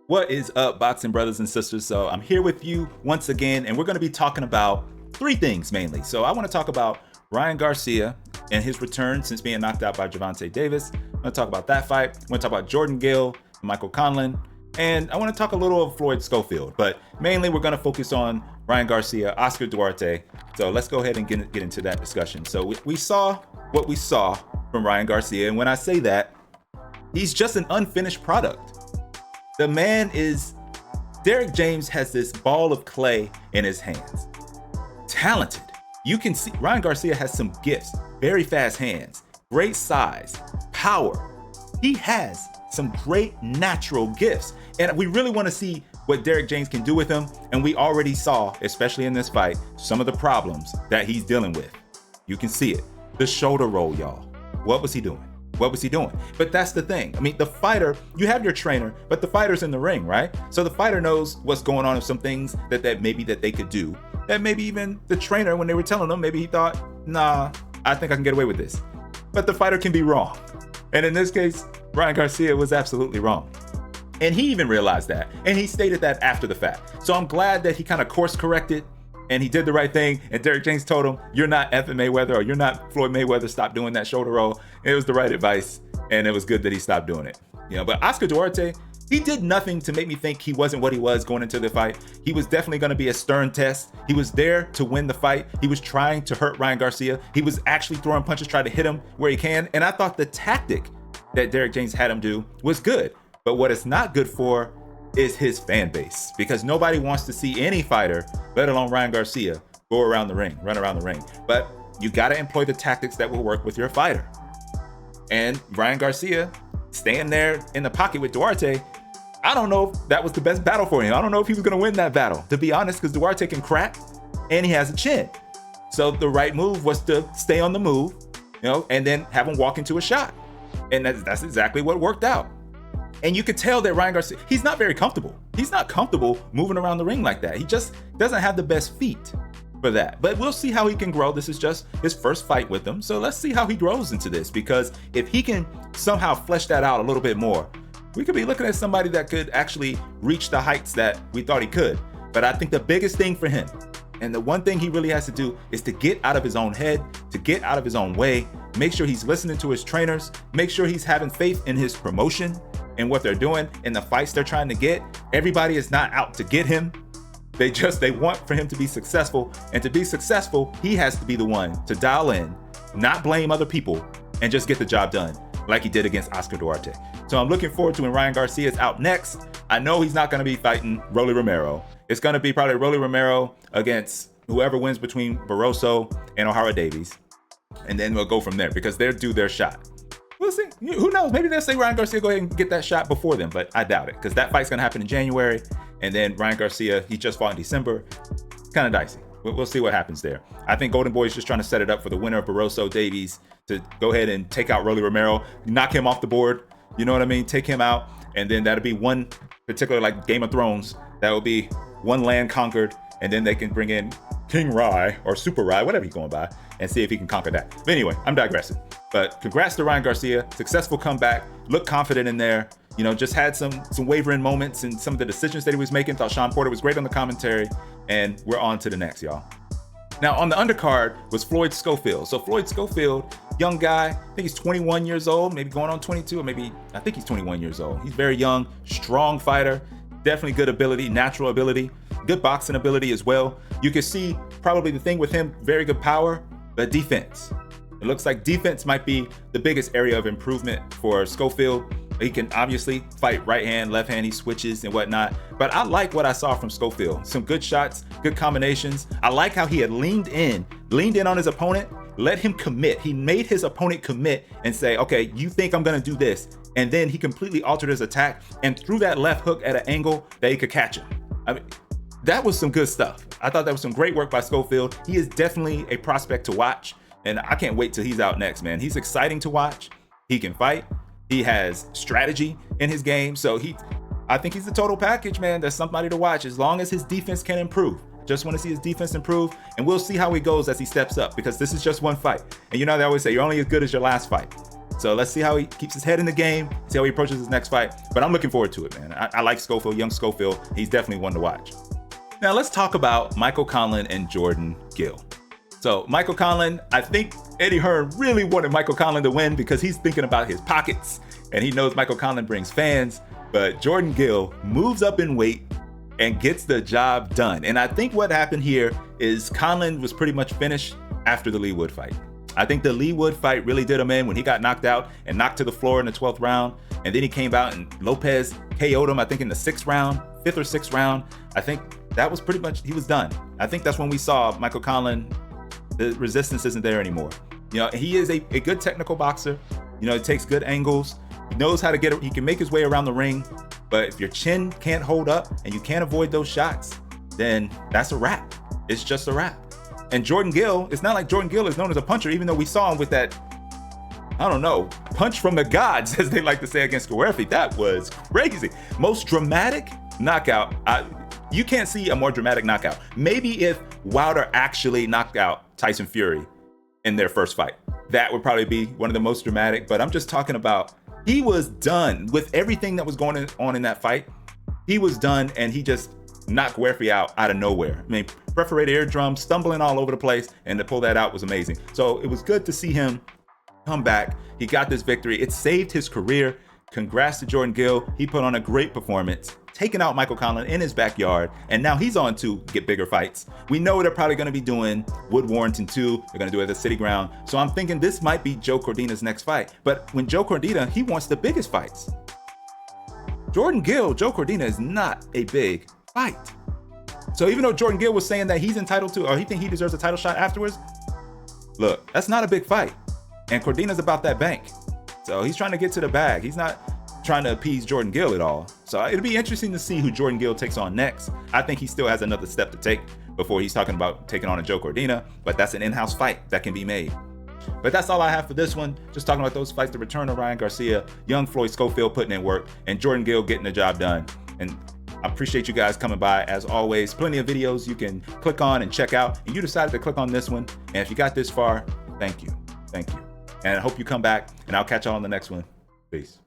What is up, boxing brothers and sisters? So I'm here with you once again, and we're going to be talking about three things mainly. So I want to talk about Ryan Garcia and his return since being knocked out by Gervonta Davis. I'm going to talk about that fight. I'm going to talk about Jordan Gill, Michael Conlan, and I want to talk a little of Floyd Schofield. But mainly we're going to focus on Ryan Garcia, Oscar Duarte. So let's go ahead and get into that discussion. So we saw what we saw from Ryan Garcia, and when I say that, he's just an unfinished product. The man is, Derrick James has this ball of clay in his hands. Talented. You can see Ryan Garcia has some gifts, very fast hands, great size, power. He has some great natural gifts. And we really want to see what Derrick James can do with him. And we already saw, especially in this fight, some of the problems that he's dealing with. You can see it. The shoulder roll, y'all. What was he doing? What was he doing? But that's the thing. I mean, the fighter, you have your trainer, but the fighter's in the ring, right? So the fighter knows what's going on with some things that maybe that they could do. That maybe even the trainer, when they were telling them, maybe he thought, nah, I think I can get away with this. But the fighter can be wrong. And in this case, Ryan Garcia was absolutely wrong. And he even realized that. And he stated that after the fact. So I'm glad that he kind of course corrected and he did the right thing. And Derrick James told him, you're not Evan Mayweather or you're not Floyd Mayweather. Stop doing that shoulder roll. And it was the right advice. And it was good that he stopped doing it. You know, but Oscar Duarte, he did nothing to make me think he wasn't what he was going into the fight. He was definitely going to be a stern test. He was there to win the fight. He was trying to hurt Ryan Garcia. He was actually throwing punches, trying to hit him where he can. And I thought the tactic that Derrick James had him do was good. But what it's not good for is his fan base, because nobody wants to see any fighter, let alone Ryan Garcia, go around the ring, run around the ring. But you got to employ the tactics that will work with your fighter. And Ryan Garcia staying there in the pocket with Duarte, I don't know if that was the best battle for him. I don't know if he was going to win that battle, to be honest, because Duarte can crack and he has a chin. So the right move was to stay on the move, you know, and then have him walk into a shot. And that's exactly what worked out. And you could tell that Ryan Garcia, he's not very comfortable. He's not comfortable moving around the ring like that. He just doesn't have the best feet for that. But we'll see how he can grow. This is just his first fight with him. So let's see how he grows into this, because if he can somehow flesh that out a little bit more, we could be looking at somebody that could actually reach the heights that we thought he could. But I think the biggest thing for him, and the one thing he really has to do, is to get out of his own head, to get out of his own way, make sure he's listening to his trainers, make sure he's having faith in his promotion and what they're doing in the fights they're trying to get. Everybody is not out to get him. They want for him to be successful. And to be successful, he has to be the one to dial in, not blame other people, and just get the job done like he did against Oscar Duarte. So I'm looking forward to when Ryan Garcia is out next. I know he's not going to be fighting Rolly Romero. It's going to be probably Rolly Romero against whoever wins between Barroso and O'Hara Davies. And then we'll go from there, because they'll do their shot. We'll see. Who knows? Maybe they'll say Ryan Garcia go ahead and get that shot before them, but I doubt it, because that fight's going to happen in January. And then Ryan Garcia, he just fought in December. Kind of dicey. We'll see what happens there. I think Golden Boy is just trying to set it up for the winner of Barroso Davies to go ahead and take out Rolly Romero, knock him off the board. You know what I mean? Take him out. And then that'll be one particular, like Game of Thrones, that will be one land conquered. And then they can bring in King Rye or Super Rye, whatever he's going by, and see if he can conquer that. But anyway, I'm digressing. But congrats to Ryan Garcia. Successful comeback. Looked confident in there. You know, just had some wavering moments in some of the decisions that he was making. Thought Sean Porter was great on the commentary. And we're on to the next, y'all. Now, on the undercard was Floyd Schofield. So Floyd Schofield, young guy, I think he's 21 years old, maybe going on 22, or maybe, I think he's 21 years old. He's very young, strong fighter, definitely good ability, natural ability, good boxing ability as well. You can see probably the thing with him, very good power, but defense. It looks like defense might be the biggest area of improvement for Schofield. He can obviously fight right hand, left hand, he switches and whatnot. But I like what I saw from Schofield. Some good shots, good combinations. I like how he had leaned in on his opponent, let him commit. He made his opponent commit and say, okay, you think I'm gonna do this. And then he completely altered his attack and threw that left hook at an angle that he could catch him. I mean, that was some good stuff. I thought that was some great work by Schofield. He is definitely a prospect to watch. And I can't wait till he's out next, man. He's exciting to watch. He can fight. He has strategy in his game. So I think he's the total package, man. That's somebody to watch as long as his defense can improve. Just want to see his defense improve, and we'll see how he goes as he steps up, because this is just one fight. And you know, they always say you're only as good as your last fight. So let's see how he keeps his head in the game, see how he approaches his next fight. But I'm looking forward to it, man. I like Schofield, young Schofield. He's definitely one to watch. Now let's talk about Michael Conlan and Jordan Gill. So Michael Conlan, I think Eddie Hearn really wanted Michael Conlan to win because he's thinking about his pockets and he knows Michael Conlan brings fans. But Jordan Gill moves up in weight and gets the job done. And I think what happened here is Conlan was pretty much finished after the Lee Wood fight. I think the Lee Wood fight really did him in when he got knocked out and knocked to the floor in the 12th round. And then he came out and Lopez KO'd him, I think in the 6th round, 5th or 6th round. I think that was pretty much, he was done. I think that's when we saw Michael Conlan, the resistance isn't there anymore. You know, he is a good technical boxer. You know, he takes good angles. He knows how to get it. He can make his way around the ring. But if your chin can't hold up and you can't avoid those shots, then that's a wrap. It's just a wrap. And Jordan Gill, it's not like Jordan Gill is known as a puncher, even though we saw him with that, I don't know, punch from the gods, as they like to say, against Duarte. That was crazy. Most dramatic knockout. You can't see a more dramatic knockout. Maybe if Wilder actually knocked out Tyson Fury in their first fight, that would probably be one of the most dramatic. But I'm just talking about, he was done with everything that was going on in that fight. He was done, and he just knocked Duarte out of nowhere. I mean, perforated eardrum, stumbling all over the place, and to pull that out was amazing. So it was good to see him come back. He got this victory. It saved his career. Congrats to Jordan Gill. He put on a great performance, taking out Michael Conlan in his backyard, and now he's on to get bigger fights. We know they're probably going to be doing Wood Warrington 2. They're going to do it at the City Ground. So I'm thinking this might be Joe Cordina's next fight. But when Joe Cordina, he wants the biggest fights. Jordan Gill, Joe Cordina is not a big fight. So even though Jordan Gill was saying that he's entitled to, or he think he deserves a title shot afterwards, look, that's not a big fight. And Cordina's about that bank. So he's trying to get to the bag. He's not trying to appease Jordan Gill at all. So it'll be interesting to see who Jordan Gill takes on next. I think he still has another step to take before he's talking about taking on a Joe Cordina, but that's an in-house fight that can be made. But that's all I have for this one. Just talking about those fights, the return of Ryan Garcia, young Floyd Schofield putting in work, and Jordan Gill getting the job done. And I appreciate you guys coming by. As always, plenty of videos you can click on and check out. And you decided to click on this one. And if you got this far, thank you. Thank you. And I hope you come back, and I'll catch y'all on the next one. Peace.